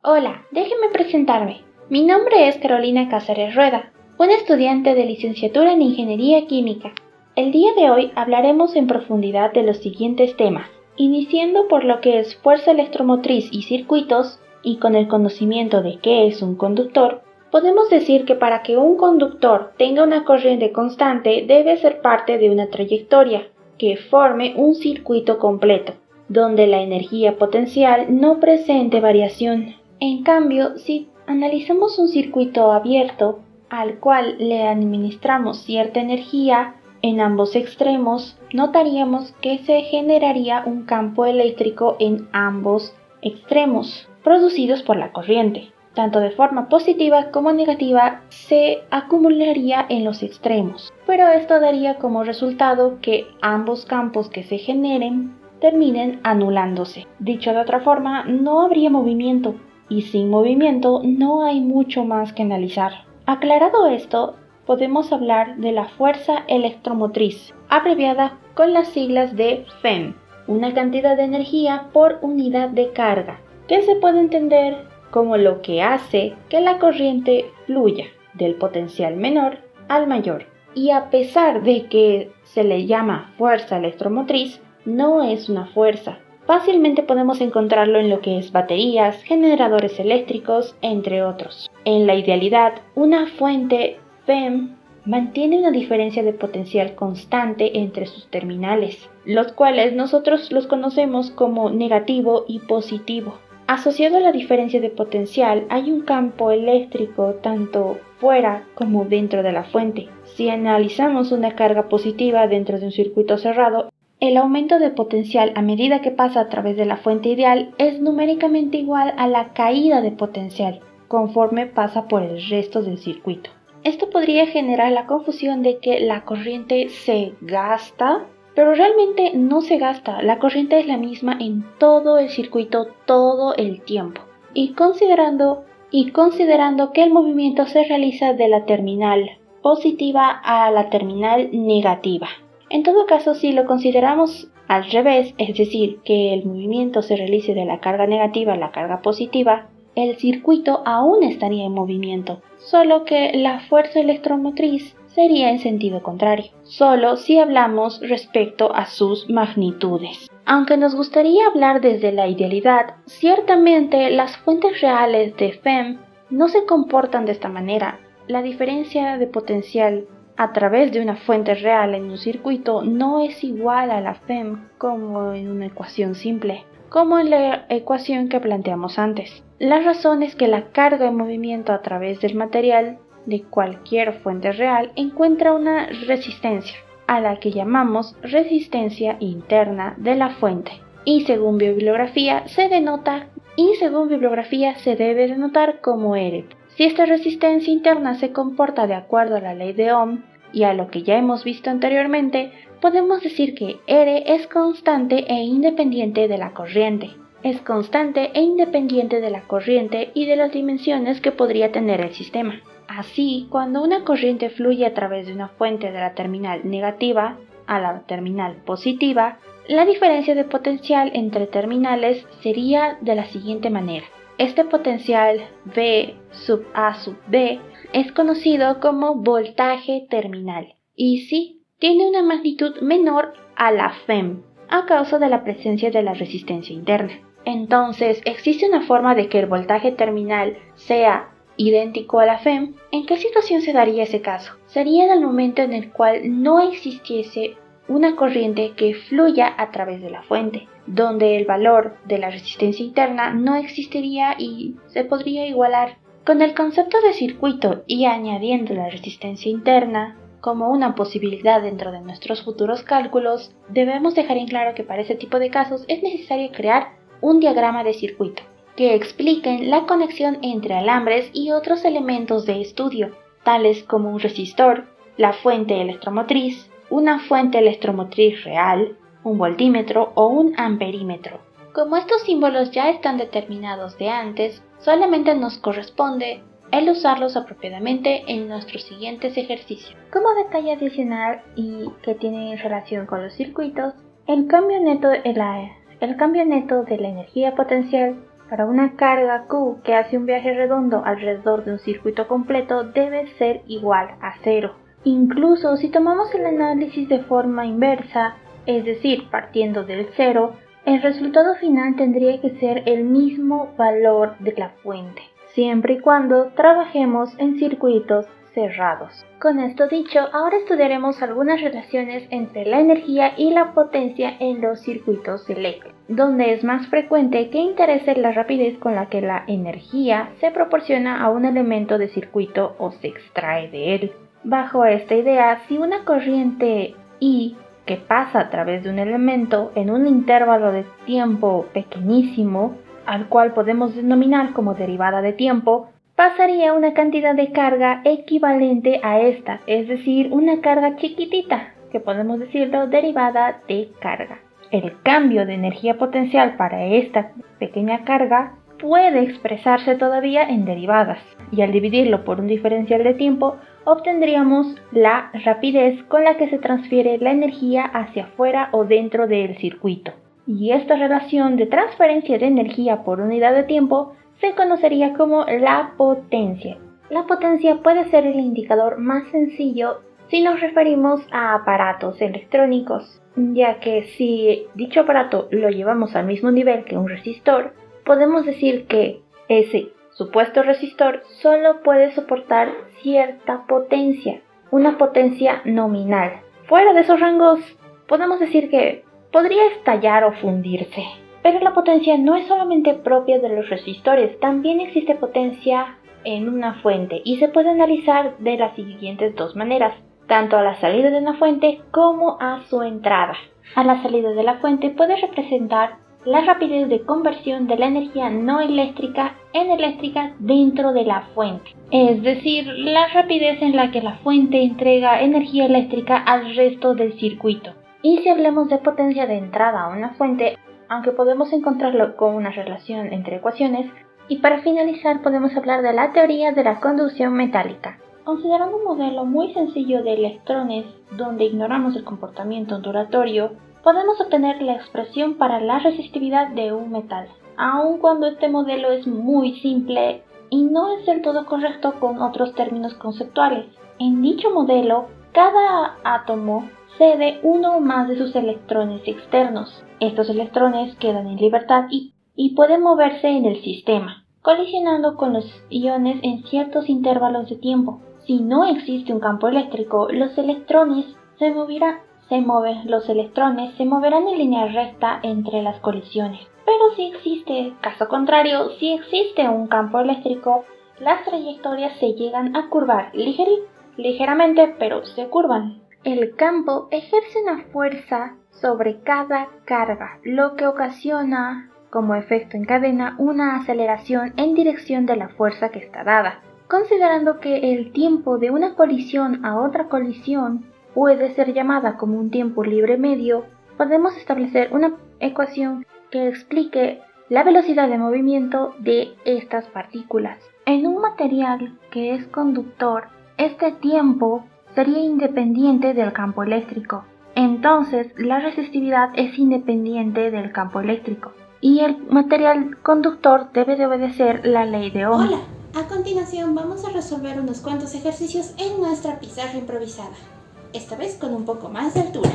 Hola, déjenme presentarme. Mi nombre es Carolina Cáceres Rueda, una estudiante de licenciatura en Ingeniería Química. El día de hoy hablaremos en profundidad de los siguientes temas, iniciando por lo que es fuerza electromotriz y circuitos, y con el conocimiento de qué es un conductor, podemos decir que para que un conductor tenga una corriente constante debe ser parte de una trayectoria que forme un circuito completo, donde la energía potencial no presente variación. En cambio, si analizamos un circuito abierto al cual le administramos cierta energía en ambos extremos, notaríamos que se generaría un campo eléctrico en ambos extremos, producidos por la corriente. Tanto de forma positiva como negativa se acumularía en los extremos, pero esto daría como resultado que ambos campos que se generen terminen anulándose. Dicho de otra forma, no habría movimiento, y sin movimiento no hay mucho más que analizar. Aclarado esto, podemos hablar de la fuerza electromotriz, abreviada con las siglas de FEM, una cantidad de energía por unidad de carga, que se puede entender como lo que hace que la corriente fluya del potencial menor al mayor. Y a pesar de que se le llama fuerza electromotriz, no es una fuerza. Fácilmente podemos encontrarlo en lo que es baterías, generadores eléctricos, entre otros. En la idealidad, una fuente FEM mantiene una diferencia de potencial constante entre sus terminales, los cuales nosotros los conocemos como negativo y positivo. Asociado a la diferencia de potencial hay un campo eléctrico tanto fuera como dentro de la fuente. Si analizamos una carga positiva dentro de un circuito cerrado, el aumento de potencial a medida que pasa a través de la fuente ideal es numéricamente igual a la caída de potencial conforme pasa por el resto del circuito. Esto podría generar la confusión de que la corriente se gasta, pero realmente no se gasta. La corriente es la misma en todo el circuito todo el tiempo. Y considerando que el movimiento se realiza de la terminal positiva a la terminal negativa. En todo caso, si lo consideramos al revés, es decir, que el movimiento se realice de la carga negativa a la carga positiva, el circuito aún estaría en movimiento, solo que la fuerza electromotriz sería en sentido contrario, solo si hablamos respecto a sus magnitudes. Aunque nos gustaría hablar desde la idealidad, ciertamente las fuentes reales de FEM no se comportan de esta manera. La diferencia de potencial a través de una fuente real en un circuito no es igual a la FEM como en una ecuación simple, como en la ecuación que planteamos antes. La razón es que la carga en movimiento a través del material de cualquier fuente real encuentra una resistencia, a la que llamamos resistencia interna de la fuente, y según bibliografía se debe denotar como R. Si esta resistencia interna se comporta de acuerdo a la ley de Ohm y a lo que ya hemos visto anteriormente, podemos decir que R es constante e independiente de la corriente. Es constante e independiente de la corriente y de las dimensiones que podría tener el sistema. Así, cuando una corriente fluye a través de una fuente de la terminal negativa a la terminal positiva, la diferencia de potencial entre terminales sería de la siguiente manera. Este potencial V sub A sub B es conocido como voltaje terminal y sí, tiene una magnitud menor a la FEM a causa de la presencia de la resistencia interna. Entonces, ¿existe una forma de que el voltaje terminal sea idéntico a la FEM? ¿En qué situación se daría ese caso? Sería en el momento en el cual no existiese una corriente que fluya a través de la fuente, donde el valor de la resistencia interna no existiría y se podría igualar. Con el concepto de circuito y añadiendo la resistencia interna como una posibilidad dentro de nuestros futuros cálculos, debemos dejar en claro que para ese tipo de casos es necesario crear un diagrama de circuito que expliquen la conexión entre alambres y otros elementos de estudio, tales como un resistor, la fuente electromotriz, una fuente electromotriz real, un voltímetro o un amperímetro. Como estos símbolos ya están determinados de antes, solamente nos corresponde el usarlos apropiadamente en nuestros siguientes ejercicios. Como detalle adicional y que tiene relación con los circuitos, el cambio neto de la energía potencial Para una carga Q que hace un viaje redondo alrededor de un circuito completo debe ser igual a cero. Incluso si tomamos el análisis de forma inversa, es decir, partiendo del cero, el resultado final tendría que ser el mismo valor de la fuente, siempre y cuando trabajemos en circuitos cerrados. Con esto dicho, ahora estudiaremos algunas relaciones entre la energía y la potencia en los circuitos eléctricos, donde es más frecuente que interese la rapidez con la que la energía se proporciona a un elemento de circuito o se extrae de él. Bajo esta idea, si una corriente I que pasa a través de un elemento en un intervalo de tiempo pequeñísimo, al cual podemos denominar como derivada de tiempo, pasaría una cantidad de carga equivalente a esta, es decir, una carga chiquitita, que podemos decirlo derivada de carga. El cambio de energía potencial para esta pequeña carga puede expresarse todavía en derivadas, y al dividirlo por un diferencial de tiempo, obtendríamos la rapidez con la que se transfiere la energía hacia afuera o dentro del circuito. Y esta relación de transferencia de energía por unidad de tiempo se conocería como la potencia. La potencia puede ser el indicador más sencillo si nos referimos a aparatos electrónicos, ya que si dicho aparato lo llevamos al mismo nivel que un resistor, podemos decir que ese supuesto resistor solo puede soportar cierta potencia, una potencia nominal. Fuera de esos rangos, podemos decir que podría estallar o fundirse. Pero la potencia no es solamente propia de los resistores, también existe potencia en una fuente y se puede analizar de las siguientes dos maneras, tanto a la salida de una fuente como a su entrada. A la salida de la fuente puede representar la rapidez de conversión de la energía no eléctrica en eléctrica dentro de la fuente, es decir, la rapidez en la que la fuente entrega energía eléctrica al resto del circuito. Y si hablamos de potencia de entrada a una fuente, aunque podemos encontrarlo con una relación entre ecuaciones, y para finalizar podemos hablar de la teoría de la conducción metálica. Considerando un modelo muy sencillo de electrones donde ignoramos el comportamiento ondulatorio, podemos obtener la expresión para la resistividad de un metal, aun cuando este modelo es muy simple y no es del todo correcto con otros términos conceptuales. En dicho modelo, cada átomo cede uno o más de sus electrones externos. Estos electrones quedan en libertad y pueden moverse en el sistema, colisionando con los iones en ciertos intervalos de tiempo. Si no existe un campo eléctrico, los electrones se moverán en línea recta entre las colisiones. Pero si existe, caso contrario, si existe un campo eléctrico, las trayectorias se llegan a curvar ligeramente, pero se curvan. El campo ejerce una fuerza sobre cada carga, lo que ocasiona, como efecto en cadena, una aceleración en dirección de la fuerza que está dada. Considerando que el tiempo de una colisión a otra colisión puede ser llamada como un tiempo libre medio, podemos establecer una ecuación que explique la velocidad de movimiento de estas partículas. En un material que es conductor, este tiempo sería independiente del campo eléctrico. Entonces, la resistividad es independiente del campo eléctrico. Y el material conductor debe de obedecer la ley de Ohm. Hola, a continuación vamos a resolver unos cuantos ejercicios en nuestra pizarra improvisada, esta vez con un poco más de altura.